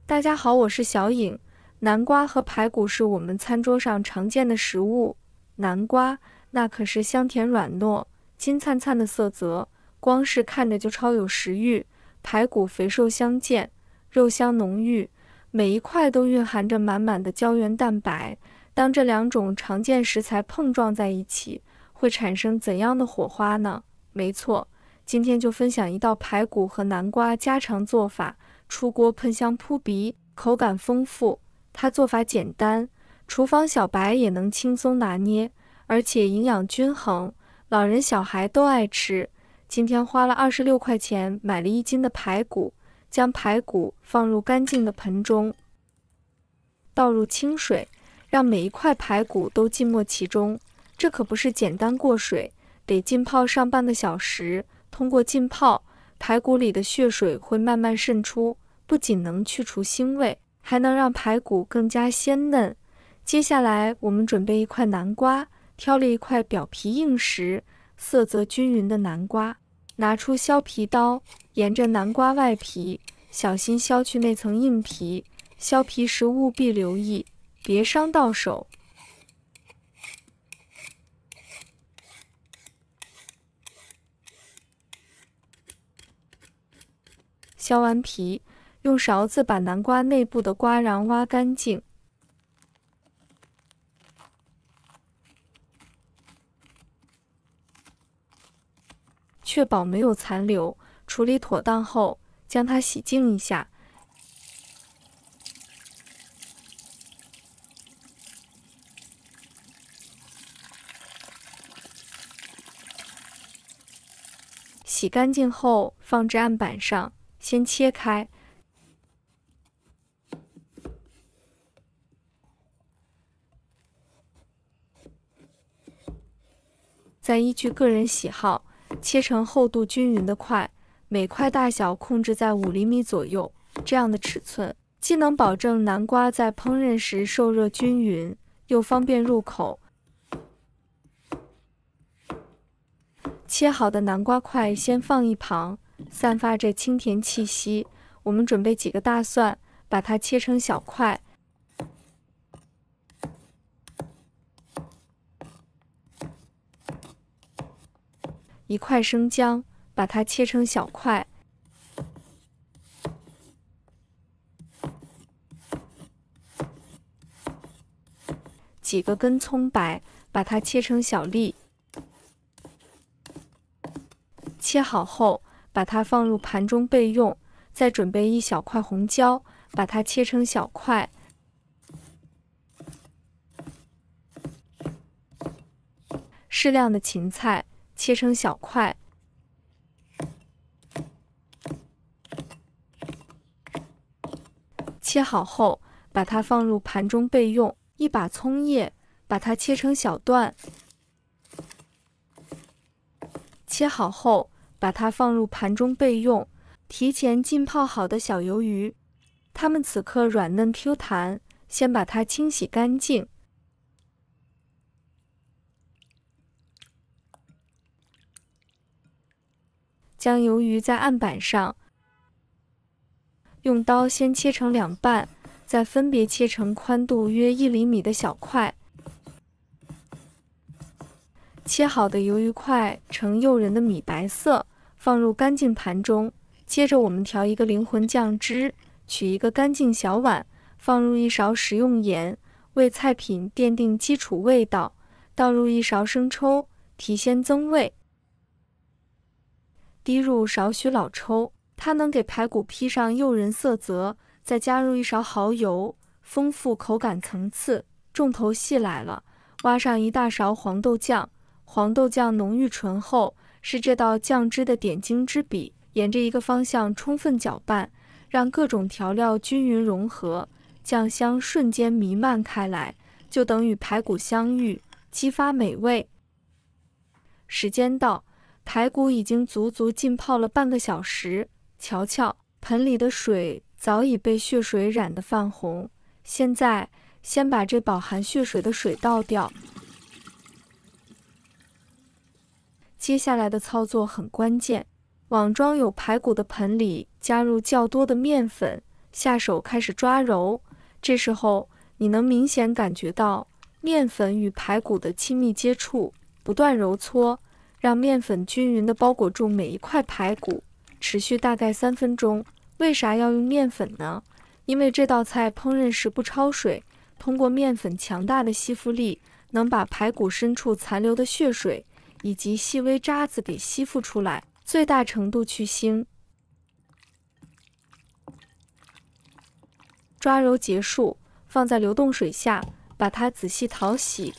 大家好，我是小颖。南瓜和排骨是我们餐桌上常见的食物。南瓜那可是香甜软糯、金灿灿的色泽，光是看着就超有食欲。排骨肥瘦相间，肉香浓郁，每一块都蕴含着满满的胶原蛋白。当这两种常见食材碰撞在一起，会产生怎样的火花呢？没错，今天就分享一道排骨和南瓜家常做法。出锅喷香扑鼻，口感丰富。它做法简单，厨房小白也能轻松拿捏，而且营养均衡，老人小孩都爱吃。今天花了26块钱买了1斤的排骨，将排骨放入干净的盆中，倒入清水，让每一块排骨都浸没其中。这可不是简单过水，得浸泡上半个小时。通过浸泡，排骨里的血水会慢慢渗出，不仅能去除腥味，还能让排骨更加鲜嫩。接下来我们准备一块南瓜，挑了一块表皮硬实、色泽均匀的南瓜，拿出削皮刀，沿着南瓜外皮，小心削去那层硬皮。削皮时务必留意，别伤到手。削完皮，用勺子把南瓜内部的瓜瓤挖干净，确保没有残留。处理妥当后，将它洗净一下。洗干净后，放至案板上。先切开，再依据个人喜好切成厚度均匀的块，每块大小控制在5厘米左右。这样的尺寸既能保证南瓜在烹饪时受热均匀，又方便入口。切好的南瓜块先放一旁，散发着清甜气息。我们准备几个大蒜，把它切成小块。一块生姜，把它切成小块。几个根葱白，把它切成小粒。切好后，把它放入盘中备用。再准备1小块红椒，把它切成小块。适量的芹菜，切成小块。切好后，把它放入盘中备用。1把葱叶，把它切成小段。切好后，把它放入盘中备用。提前浸泡好的小鱿鱼，它们此刻软嫩 Q 弹，先把它清洗干净。将鱿鱼在案板上，用刀先切成2半，再分别切成宽度约1厘米的小块。切好的鱿鱼块呈诱人的米白色，放入干净盘中。接着我们调一个灵魂酱汁，取一个干净小碗，放入1勺食用盐，为菜品奠定基础味道。倒入1勺生抽，提鲜增味。滴入少许老抽，它能给排骨披上诱人色泽。再加入1勺蚝油，丰富口感层次。重头戏来了，挖上1大勺黄豆酱。黄豆酱浓郁醇厚，是这道酱汁的点睛之笔。沿着一个方向充分搅拌，让各种调料均匀融合，酱香瞬间弥漫开来，就等与排骨相遇，激发美味。时间到，排骨已经足足浸泡了半个小时。瞧瞧，盆里的水早已被血水染得泛红。现在，先把这饱含血水的水倒掉。接下来的操作很关键。往装有排骨的盆里加入较多的面粉，下手开始抓揉。这时候你能明显感觉到面粉与排骨的亲密接触，不断揉搓，让面粉均匀地包裹住每一块排骨，持续大概3分钟。为啥要用面粉呢？因为这道菜烹饪时不焯水，通过面粉强大的吸附力，能把排骨深处残留的血水以及细微渣子给吸附出来，最大程度去腥。抓揉结束，放在流动水下，把它仔细淘洗。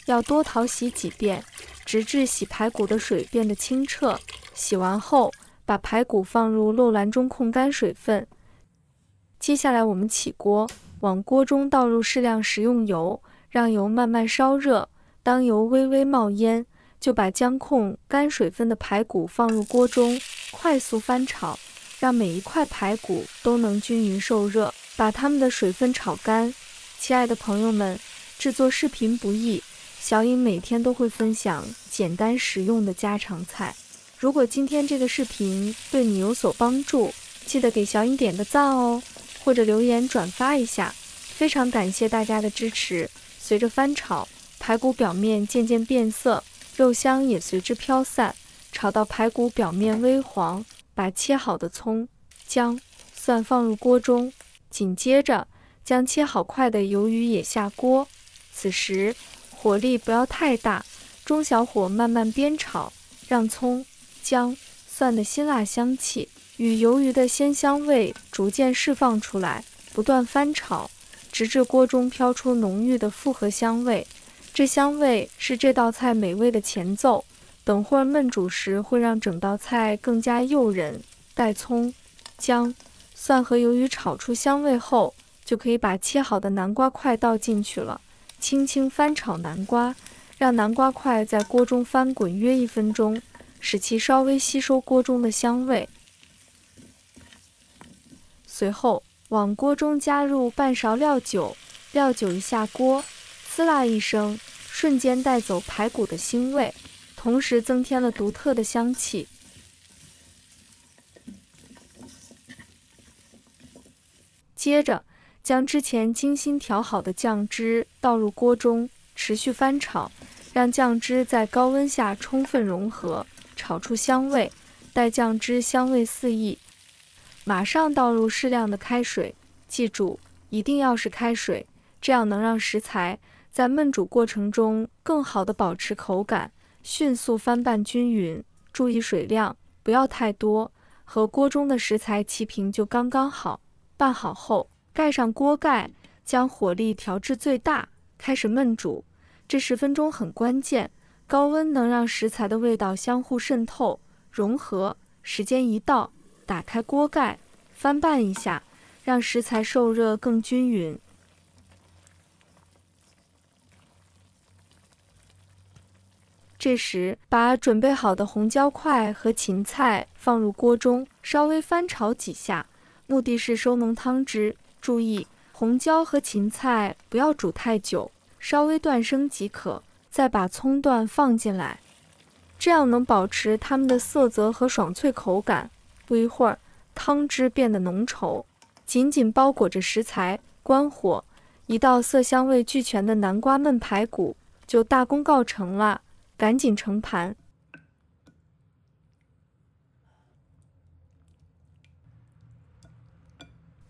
要多淘洗几遍，直至洗排骨的水变得清澈。洗完后，把排骨放入漏篮中控干水分。接下来我们起锅，往锅中倒入适量食用油，让油慢慢烧热。当油微微冒烟，就把将控干水分的排骨放入锅中，快速翻炒，让每一块排骨都能均匀受热，把它们的水分炒干。亲爱的朋友们，制作视频不易，小颖每天都会分享简单实用的家常菜。如果今天这个视频对你有所帮助，记得给小颖点个赞哦，或者留言转发一下，非常感谢大家的支持。随着翻炒，排骨表面渐渐变色，肉香也随之飘散，炒到排骨表面微黄，把切好的葱、姜、蒜放入锅中，紧接着将切好块的鱿鱼也下锅。此时火力不要太大，中小火慢慢煸炒，让葱、姜、蒜的辛辣香气与鱿鱼的鲜香味逐渐释放出来，不断翻炒，直至锅中飘出浓郁的复合香味。这香味是这道菜美味的前奏，等会儿焖煮时会让整道菜更加诱人。待葱、姜、蒜和鱿鱼炒出香味后，就可以把切好的南瓜块倒进去了，轻轻翻炒南瓜，让南瓜块在锅中翻滚约1分钟，使其稍微吸收锅中的香味。随后往锅中加入半勺料酒，料酒一下锅，呲啦一声，瞬间带走排骨的腥味，同时增添了独特的香气。接着将之前精心调好的酱汁倒入锅中，持续翻炒，让酱汁在高温下充分融合，炒出香味。待酱汁香味四溢，马上倒入适量的开水，记住一定要是开水，这样能让食材在焖煮过程中更好地保持口感，迅速翻拌均匀。注意水量不要太多，和锅中的食材齐平就刚刚好。拌好后，盖上锅盖，将火力调至最大，开始焖煮。这10分钟很关键，高温能让食材的味道相互渗透、融合。时间一到，打开锅盖，翻拌一下，让食材受热更均匀。这时，把准备好的红椒块和芹菜放入锅中，稍微翻炒几下，目的是收浓汤汁。注意，红椒和芹菜不要煮太久，稍微断生即可。再把葱段放进来，这样能保持它们的色泽和爽脆口感。不一会儿，汤汁变得浓稠，紧紧包裹着食材。关火，一道色香味俱全的南瓜焖排骨就大功告成了。赶紧盛盘。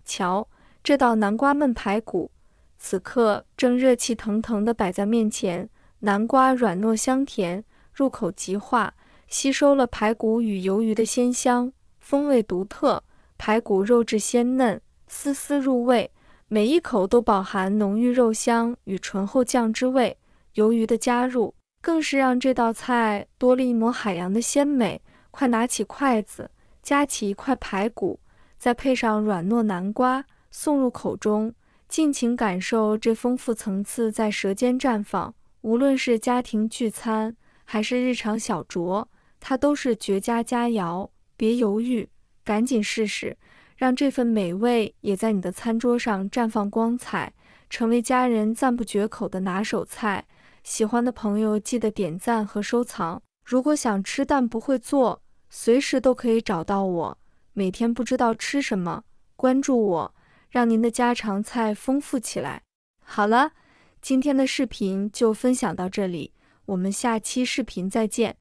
瞧，这道南瓜焖排骨，此刻正热气腾腾地摆在面前。南瓜软糯香甜，入口即化，吸收了排骨与鱿鱼的鲜香，风味独特。排骨肉质鲜嫩，丝丝入味，每一口都饱含浓郁肉香与醇厚酱汁味。鱿鱼的加入，更是让这道菜多了一抹海洋的鲜美。快拿起筷子，夹起一块排骨，再配上软糯南瓜，送入口中，尽情感受这丰富层次在舌尖绽放。无论是家庭聚餐，还是日常小酌，它都是绝佳佳肴。别犹豫，赶紧试试，让这份美味也在你的餐桌上绽放光彩，成为家人赞不绝口的拿手菜。喜欢的朋友记得点赞和收藏。如果想吃但不会做，随时都可以找到我。每天不知道吃什么，关注我，让您的家常菜丰富起来。好了，今天的视频就分享到这里，我们下期视频再见。